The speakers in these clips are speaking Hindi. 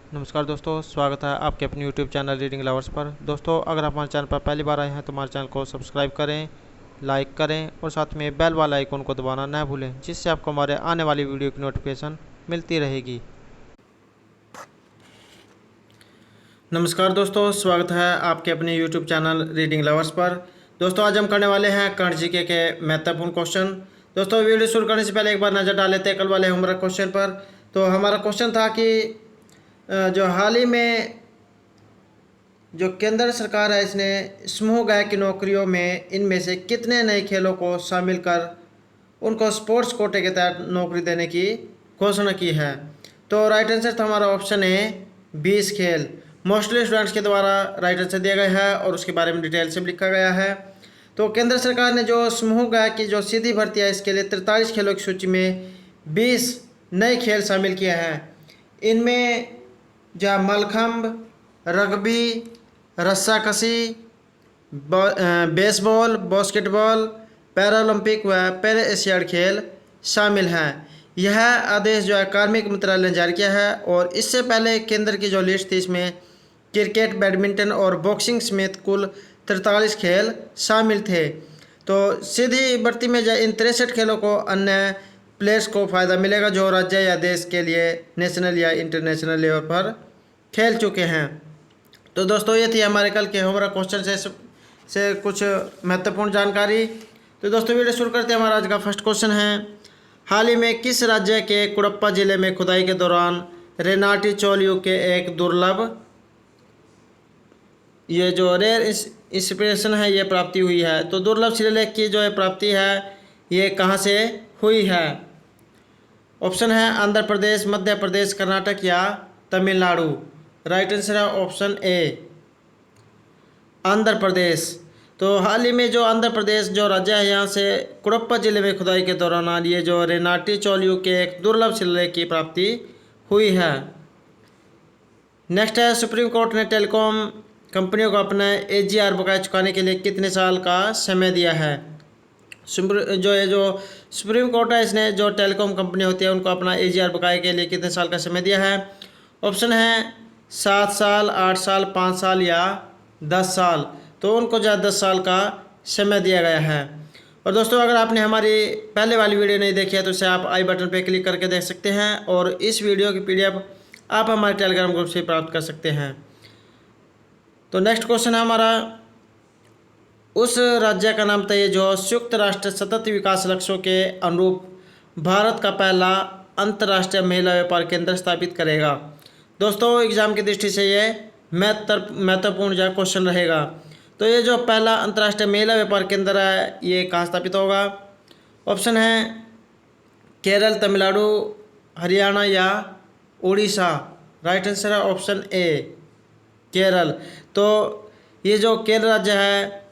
नमस्कार दोस्तों, स्वागत है आपके अपने YouTube चैनल रीडिंग लवर्स पर। दोस्तों, अगर आप हमारे चैनल पर पहली बार आए हैं तो हमारे चैनल को सब्सक्राइब करें, लाइक करें और साथ में बेल वाला आइकन को दबाना न भूलें, जिससे आपको हमारे आने वाली वीडियो की नोटिफिकेशन मिलती रहेगी। नमस्कार दोस्तों, स्वागत है आपके अपने YouTube चैनल रीडिंग लवर्स पर। दोस्तों, आज हम करने वाले हैं कर्ण जीके के महत्वपूर्ण क्वेश्चन। दोस्तों, वीडियो शुरू करने से पहले एक बार नज़र डाल लेते हैं कल वाले होमवर्क क्वेश्चन पर। तो हमारा क्वेश्चन था कि जो हाल ही में जो केंद्र सरकार है, इसने समूह गाय की नौकरियों में इनमें से कितने नए खेलों को शामिल कर उनको स्पोर्ट्स कोटे के तहत नौकरी देने की घोषणा की है। तो राइट आंसर था हमारा ऑप्शन है 20 खेल। मोस्टली स्टूडेंट्स के द्वारा राइट आंसर दिया गया है और उसके बारे में डिटेल से लिखा गया है। तो केंद्र सरकार ने जो समूह गाय की जो सीधी भर्ती है, इसके लिए 43 खेलों की सूची में 20 नए खेल शामिल किए हैं। इनमें जो मलखंब, रग्बी, रस्साकशी, बेसबॉल, बास्केटबॉल, पैरालंपिक व पैरा एशियाड खेल शामिल हैं। यह आदेश जो है कार्मिक मंत्रालय ने जारी किया है और इससे पहले केंद्र की जो लिस्ट थी, इसमें क्रिकेट, बैडमिंटन और बॉक्सिंग समेत कुल 43 खेल शामिल थे। तो सीधी भर्ती में इन 63 खेलों को अन्य प्लेयर्स को फ़ायदा मिलेगा जो राज्य या देश के लिए नेशनल या इंटरनेशनल लेवल पर खेल चुके हैं। तो दोस्तों, ये थी हमारे कल के होमवर्क क्वेश्चन से कुछ महत्वपूर्ण जानकारी। तो दोस्तों, वीडियो शुरू करते हैं। हमारा आज का फर्स्ट क्वेश्चन है, हाल ही में किस राज्य के कुडप्पा जिले में खुदाई के दौरान रेनाटी चोलियो के एक दुर्लभ ये जो रेयर इंस्पिरेशन है ये प्राप्ति हुई है। तो दुर्लभ शिलालेख की जो है प्राप्ति है ये कहाँ से हुई है? ऑप्शन है आंध्र प्रदेश, मध्य प्रदेश, कर्नाटक या तमिलनाडु। राइट आंसर है ऑप्शन ए, आंध्र प्रदेश। तो हाल ही में जो आंध्र प्रदेश जो राज्य है, यहाँ से कुडप्पा जिले में खुदाई के दौरान ये जो रेनाटी चोलियो के एक दुर्लभ शिलालेख की प्राप्ति हुई है। नेक्स्ट है, सुप्रीम कोर्ट ने टेलीकॉम कंपनियों को अपना AGR बकाया चुकाने के लिए कितने साल का समय दिया है? जो सुप्रीम कोर्ट है, इसने जो टेलीकॉम कंपनी होती है उनको अपना AGR बकाया के लिए कितने साल का समय दिया है? ऑप्शन है 7 साल, 8 साल, 5 साल या 10 साल। तो उनको जो 10 साल का समय दिया गया है। और दोस्तों, अगर आपने हमारी पहले वाली वीडियो नहीं देखी है तो इसे आप आई बटन पर क्लिक करके देख सकते हैं और इस वीडियो की PDF आप हमारे टेलीग्राम ग्रुप से प्राप्त कर सकते हैं। तो नेक्स्ट क्वेश्चन है हमारा, उस राज्य का नाम बताइए जो संयुक्त राष्ट्र सतत विकास लक्ष्यों के अनुरूप भारत का पहला अंतर्राष्ट्रीय महिला व्यापार केंद्र स्थापित करेगा। दोस्तों, एग्जाम की दृष्टि से ये महत्वपूर्ण जो क्वेश्चन रहेगा। तो ये जो पहला अंतर्राष्ट्रीय महिला व्यापार केंद्र है ये कहाँ स्थापित होगा? ऑप्शन है केरल, तमिलनाडु, हरियाणा या उड़ीसा। राइट आंसर है ऑप्शन ए, केरल। तो ये जो केरल राज्य है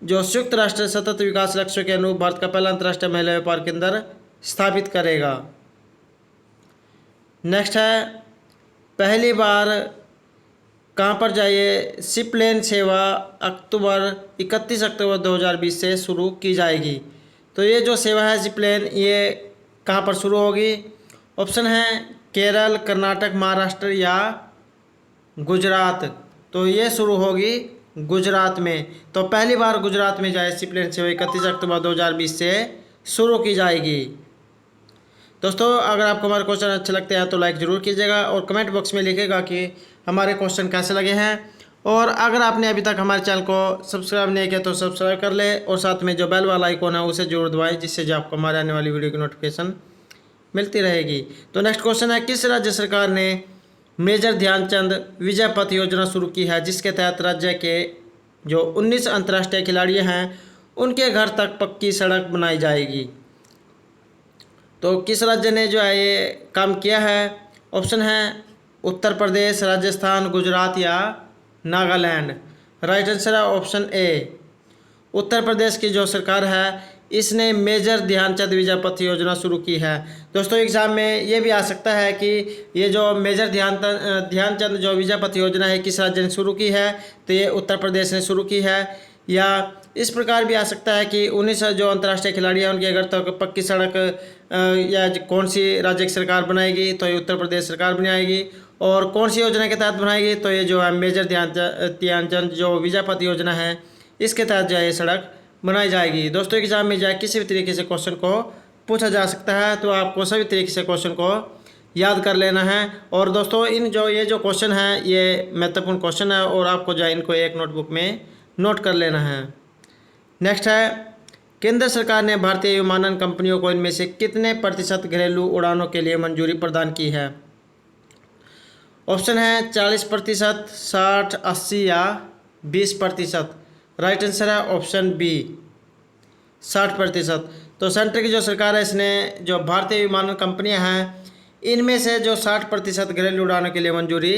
जो संयुक्त राष्ट्र सतत विकास लक्ष्यों के अनुरूप भारत का पहला अंतर्राष्ट्रीय महिला व्यापार केंद्र स्थापित करेगा। नेक्स्ट है, पहली बार कहाँ पर जाइए शिपलेन सेवा 31 अक्टूबर 2020 से शुरू की जाएगी। तो ये जो सेवा है शिपलेन, ये कहाँ पर शुरू होगी? ऑप्शन है केरल, कर्नाटक, महाराष्ट्र या गुजरात। तो ये शुरू होगी गुजरात में। तो पहली बार गुजरात में जाए शिपलेन सेवा 31 अक्टूबर 2020 से शुरू की जाएगी। दोस्तों, अगर आपको हमारे क्वेश्चन अच्छे लगते हैं तो लाइक ज़रूर कीजिएगा और कमेंट बॉक्स में लिखिएगा कि हमारे क्वेश्चन कैसे लगे हैं। और अगर आपने अभी तक हमारे चैनल को सब्सक्राइब नहीं किया तो सब्सक्राइब कर ले और साथ में जो बेल वाला आइकॉन है उसे जरूर दबाएं, जिससे जो आपको हमारे आने वाली वीडियो की नोटिफिकेशन मिलती रहेगी। तो नेक्स्ट क्वेश्चन है, किस राज्य सरकार ने मेजर ध्यानचंद विजय पथ योजना शुरू की है, जिसके तहत राज्य के जो 19 अंतर्राष्ट्रीय खिलाड़ी हैं उनके घर तक पक्की सड़क बनाई जाएगी। तो किस राज्य ने जो है ये काम किया है? ऑप्शन है उत्तर प्रदेश, राजस्थान, गुजरात या नागालैंड। राइट आंसर है ऑप्शन ए, उत्तर प्रदेश की जो सरकार है इसने मेजर ध्यानचंद विजय पथ योजना शुरू की है। दोस्तों, एग्जाम में ये भी आ सकता है कि ये जो मेजर ध्यानचंद जो विजय पथ योजना है किस राज्य ने शुरू की है? तो ये उत्तर प्रदेश ने शुरू की है। या इस प्रकार भी आ सकता है कि 19 जो अंतर्राष्ट्रीय खिलाड़ी हैं उनके अगर तो पक्की सड़क या कौन सी राज्य की सरकार बनाएगी? तो ये उत्तर प्रदेश सरकार बनाएगी। और कौन सी योजना के तहत बनाई गई, तो ये जो है मेजर ध्यानचंद जो विद्यापथ योजना है इसके तहत जो है ये सड़क बनाई जाएगी। दोस्तों एग्जाम में जो है किसी भी तरीके से क्वेश्चन को पूछा जा सकता है, तो आपको सभी तरीके से क्वेश्चन को याद कर लेना है। और दोस्तों ये जो क्वेश्चन है ये महत्वपूर्ण क्वेश्चन है और आपको जो है इनको एक नोटबुक में नोट कर लेना है। नेक्स्ट है, केंद्र सरकार ने भारतीय विमानन कंपनियों को इनमें से कितने प्रतिशत घरेलू उड़ानों के लिए मंजूरी प्रदान की है। ऑप्शन है 40%, 60, 80 या 20%। राइट आंसर है ऑप्शन बी 60%। तो सेंटर की जो सरकार है इसने जो भारतीय विमानन कंपनियां हैं इनमें से जो 60% घरेलू उड़ानों के लिए मंजूरी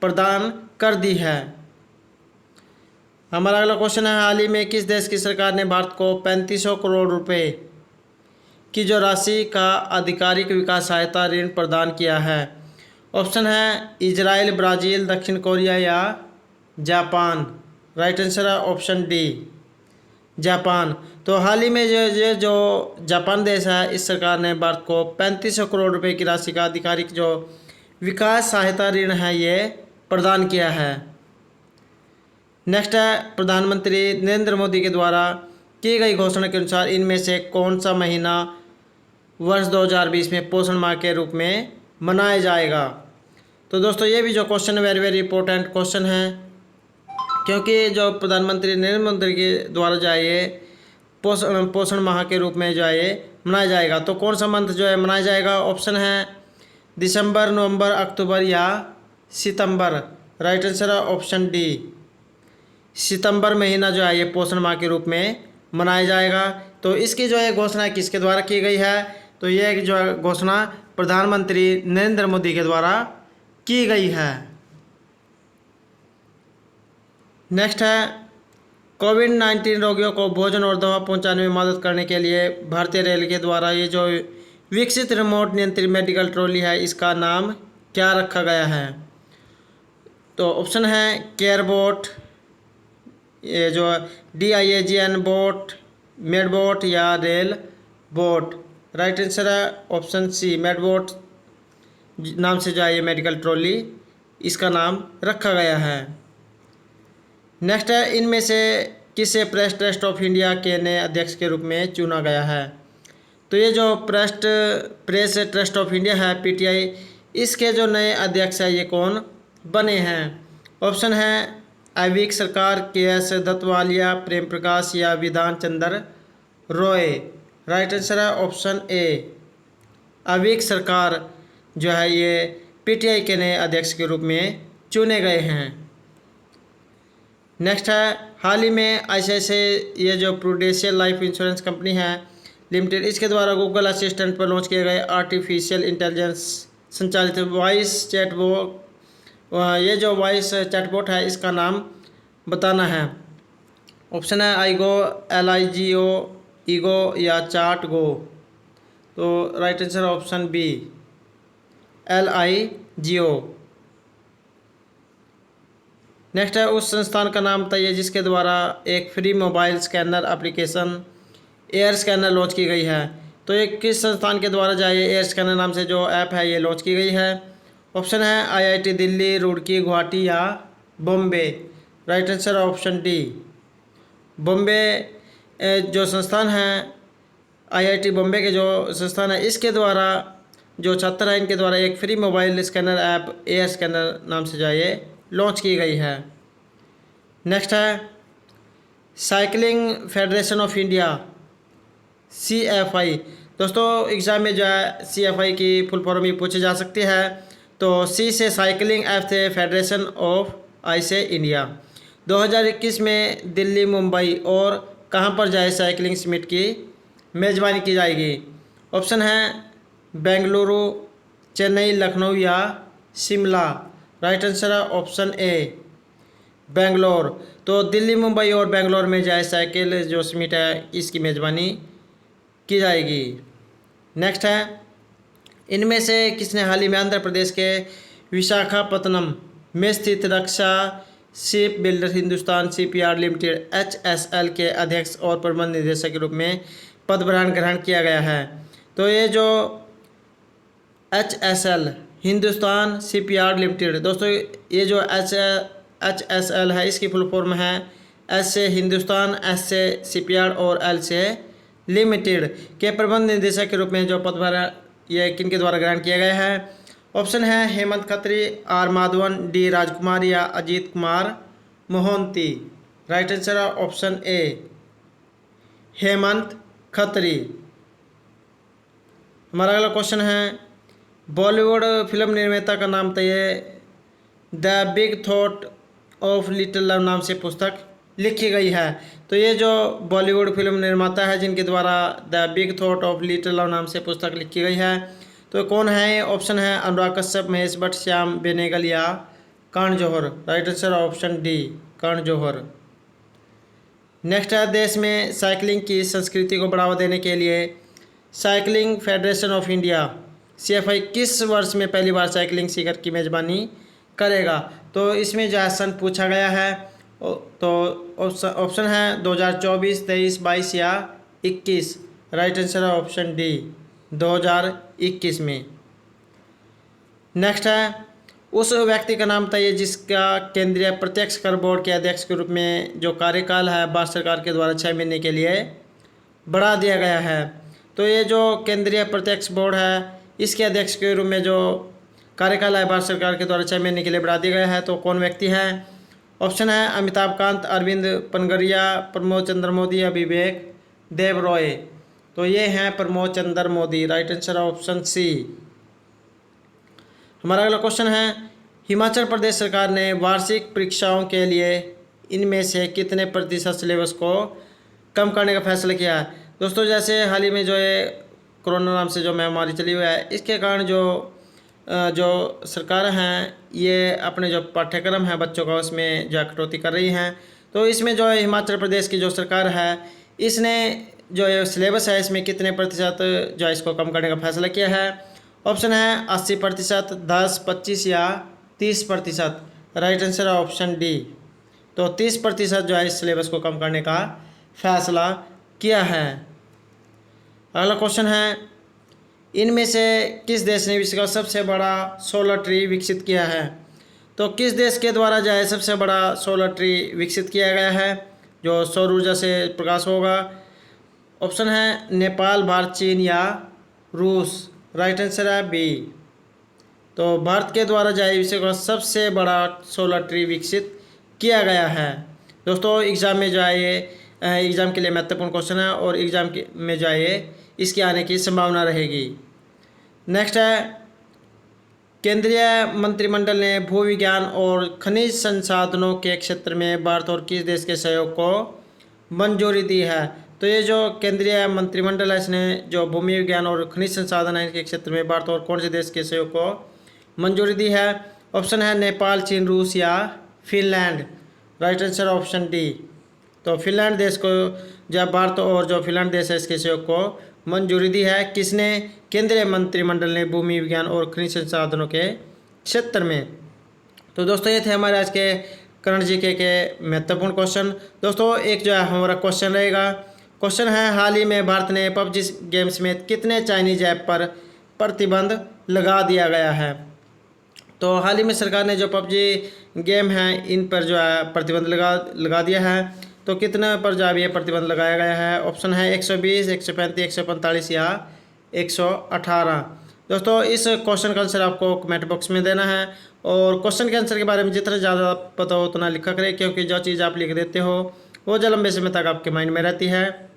प्रदान कर दी है। हमारा अगला क्वेश्चन है, हाल ही में किस देश की सरकार ने भारत को 3500 करोड़ रुपए की जो राशि का आधिकारिक विकास सहायता ऋण प्रदान किया है। ऑप्शन है इजराइल, ब्राज़ील, दक्षिण कोरिया या जापान। राइट आंसर है ऑप्शन डी जापान। तो हाल ही में जो जापान देश है इस सरकार ने भारत को 3500 करोड़ रुपए की राशि का आधिकारिक जो विकास सहायता ऋण है ये प्रदान किया है। नेक्स्ट है, प्रधानमंत्री नरेंद्र मोदी के द्वारा की गई घोषणा के अनुसार इनमें से कौन सा महीना वर्ष 2020 में पोषण माह के रूप में मनाया जाएगा। तो दोस्तों ये भी जो क्वेश्चन है वेरी इंपॉर्टेंट क्वेश्चन है, क्योंकि जो प्रधानमंत्री नरेंद्र मोदी के द्वारा जो है ये पोषण माह के रूप में जो है ये मनाया जाएगा। तो कौन सा मंथ जो है मनाया जाएगा। ऑप्शन है दिसंबर, नवंबर, अक्टूबर या सितंबर। राइट आंसर है ऑप्शन डी सितंबर महीना जो है ये पोषण माह के रूप में मनाया जाएगा। तो इसकी जो है घोषणा किसके द्वारा की गई है, तो ये जो है घोषणा प्रधानमंत्री नरेंद्र मोदी के द्वारा की गई है। नेक्स्ट है, कोविड-19 रोगियों को भोजन और दवा पहुंचाने में मदद करने के लिए भारतीय रेल के द्वारा ये जो विकसित रिमोट नियंत्रित मेडिकल ट्रॉली है इसका नाम क्या रखा गया है। तो ऑप्शन है केयर बोट, ये जो DIAGN बोट, मेड बोट या रेल बोट। राइट आंसर है ऑप्शन सी मेड बोट नाम से जो है ये मेडिकल ट्रॉली इसका नाम रखा गया है। नेक्स्ट है, इनमें से किसे प्रेस ट्रस्ट ऑफ इंडिया के नए अध्यक्ष के रूप में चुना गया है। तो ये जो प्रेस ट्रस्ट ऑफ इंडिया है PTI इसके जो नए अध्यक्ष है ये कौन बने हैं। ऑप्शन है अविक सरकार, KS दत्तवालिया, प्रेम प्रकाश या विधान चंद्र रॉय। राइट आंसर है ऑप्शन ए अविक सरकार जो है ये PTI के नए अध्यक्ष के रूप में चुने गए हैं। नेक्स्ट है, हाल ही में ICICI ये जो प्रूडेंशियल लाइफ इंश्योरेंस कंपनी है लिमिटेड इसके द्वारा गूगल असिस्टेंट पर लॉन्च किए गए आर्टिफिशियल इंटेलिजेंस संचालित वॉइस चैटबॉट, ये जो वॉइस चैटबॉट है इसका नाम बताना है। ऑप्शन है आईगो, LIGO, ईगो या चार्ट गो। तो right answer option B LIGO। Next है, उस संस्थान का नाम बताइए जिसके द्वारा एक free mobile scanner application air scanner launch की गई है। तो ये किस संस्थान के द्वारा जाए एयर स्कैनर नाम से जो ऐप है ये लॉन्च की गई है। ऑप्शन है IIT दिल्ली, रुड़की, गुवाहाटी या Bombay. Right answer option D Bombay जो संस्थान है IIT बॉम्बे के जो संस्थान है इसके द्वारा जो छात्र हैं इनके द्वारा एक free mobile scanner app air scanner नाम से जो ये लॉन्च की गई है। नेक्स्ट है, cycling federation of India CFI। दोस्तों एग्ज़ाम में जो है CFI की फुल फॉर्म भी पूछी जा सकती है। तो C से साइकिलिंग, F से फेडरेशन ऑफ, I से इंडिया। 2021 में दिल्ली, मुंबई और कहां पर जाए साइकिलिंग समिट की मेज़बानी की जाएगी। ऑप्शन है बेंगलुरु, चेन्नई, लखनऊ या शिमला। राइट आंसर है ऑप्शन ए बेंगलोर। तो दिल्ली, मुंबई और बेंगलोर में जाए साइकिल जो समिट है इसकी मेज़बानी की जाएगी। नेक्स्ट है, इनमें से किसने हाल ही में आंध्र प्रदेश के विशाखापत्तनम में स्थित रक्षा ship builder Hindustan shipyard limited HSL के अध्यक्ष और प्रबंध निदेशक के रूप में पदभार ग्रहण किया गया है। तो ये जो HSL हिंदुस्तान शिपयार्ड लिमिटेड। दोस्तों ये जो HSL है इसकी फुल फॉर्म है एस से हिंदुस्तान, एस से शिपयार्ड और एल से लिमिटेड के प्रबंध निदेशक के रूप में जो पदभार ये किन के द्वारा ग्रहण किया गया है। ऑप्शन है हेमंत खत्री, आर माधवन, डी राजकुमार या Ajit Kumar Mohanty. Right answer option A Hemant Khatri. हमारा अगला क्वेश्चन है बॉलीवुड फिल्म निर्माता का नाम बताइए। The big thought of little love नाम से पुस्तक लिखी गई है। तो ये जो बॉलीवुड फिल्म निर्माता है जिनके द्वारा the big thought of little love नाम से पुस्तक लिखी गई है, तो कौन है। ऑप्शन है अनुराग कश्यप, महेश भट्ट, श्याम बेनेगल या कर्ण जौहर। राइट आंसर ऑप्शन डी कर्ण जौहर। नेक्स्ट है देश में साइकिलिंग की संस्कृति को बढ़ावा देने के लिए cycling federation of India CFI किस वर्ष में पहली बार साइकिलिंग शिखर की मेजबानी करेगा। तो इसमें जो है सन पूछा गया है, तो ऑप्शन है 2024, 23, 22 या 21। राइट आंसर है ऑप्शन डी 2021 में। नेक्स्ट है उस व्यक्ति का नाम बताइए जिसका केंद्रीय प्रत्यक्ष कर बोर्ड के अध्यक्ष के रूप में जो कार्यकाल है भारत सरकार के द्वारा 6 महीने के लिए बढ़ा दिया गया है। तो ये जो केंद्रीय प्रत्यक्ष बोर्ड है इसके अध्यक्ष के रूप में जो कार्यकाल है भारत सरकार के द्वारा 6 महीने के लिए बढ़ा दिया गया है, तो कौन व्यक्ति है। ऑप्शन है अमिताभ कांत, अरविंद पनगरिया, प्रमोद चंद्र मोदी या विवेक देव रॉय। तो ये हैं Pramod Chandra Modi. Right answer option C. हमारा अगला क्वेश्चन है हिमाचल प्रदेश सरकार ने वार्षिक परीक्षाओं के लिए इनमें से कितने प्रतिशत सिलेबस को कम करने का फैसला किया है। दोस्तों जैसे हाल ही में जो है कोरोना नाम से जो महामारी चली हुई है, इसके कारण जो सरकार हैं ये अपने जो पाठ्यक्रम है बच्चों का उसमें जो कटौती कर रही हैं। तो इसमें जो है हिमाचल प्रदेश की जो सरकार है इसने जो सिलेबस है इसमें कितने प्रतिशत जो है इसको कम करने का फैसला किया है। ऑप्शन है 80%, 10, 25 या 30%। राइट आंसर है ऑप्शन डी। तो 30% जो है इस सिलेबस को कम करने का फैसला किया है। अगला क्वेश्चन है इनमें से किस देश ने विश्व का सबसे बड़ा सोलर ट्री विकसित किया है। तो किस देश के द्वारा जो है सबसे बड़ा सोलर ट्री विकसित किया गया है जो सौर ऊर्जा से प्रकाश होगा। ऑप्शन है नेपाल, भारत, चीन या रूस। राइट आंसर है बी। तो भारत के द्वारा जो है विश्व का सबसे बड़ा सोलर ट्री विकसित किया गया है। दोस्तों एग्ज़ाम में जो है ये एग्ज़ाम के लिए महत्वपूर्ण क्वेश्चन है और एग्ज़ाम में जो है ये इसके आने की संभावना रहेगी। नेक्स्ट है केंद्रीय मंत्रिमंडल ने भू विज्ञान और खनिज संसाधनों के क्षेत्र में भारत और किस देश के सहयोग को मंजूरी दी है। तो ये जो केंद्रीय मंत्रिमंडल है इसने जो भूमि विज्ञान और खनिज संसाधन है के क्षेत्र में भारत और कौन से देश के सहयोग को मंजूरी दी है। ऑप्शन है नेपाल, चीन, रूस या Finland. Right answer option D. तो फिनलैंड देश को जब भारत और जो फिनलैंड देश है इसके सहयोग को मंजूरी दी है। किसने? केंद्रीय मंत्रिमंडल ने भूमि विज्ञान और खनिज संसाधनों के क्षेत्र में। तो दोस्तों ये थे हमारे आज के करंट जीके के महत्वपूर्ण क्वेश्चन। दोस्तों एक जो है हमारा क्वेश्चन रहेगा, क्वेश्चन है हाल ही में भारत ने PUBG गेम समेत कितने चाइनीज ऐप पर प्रतिबंध लगा दिया गया है। तो हाल ही में सरकार ने जो PUBG गेम है इन पर जो है प्रतिबंध लगा दिया है। तो कितने पर जो है ये प्रतिबंध लगाया गया है। ऑप्शन है 120, 135, 145 या 118। दोस्तों इस क्वेश्चन का आंसर आपको कमेंट बॉक्स में देना है और क्वेश्चन के आंसर के बारे में जितना ज़्यादा पता हो उतना लिखा करें, क्योंकि जो चीज़ आप लिख देते हो वो जो लंबे समय तक आपके माइंड में रहती है,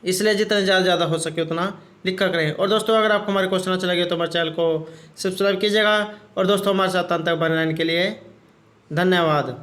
इसलिए जितना ज़्यादा हो सके उतना लिखा करें। और दोस्तों अगर आपको हमारे क्वेश्चन अच्छा लगे तो हमारे चैनल को सब्सक्राइब कीजिएगा। और दोस्तों हमारे साथ अंत तक बने रहने के लिए धन्यवाद।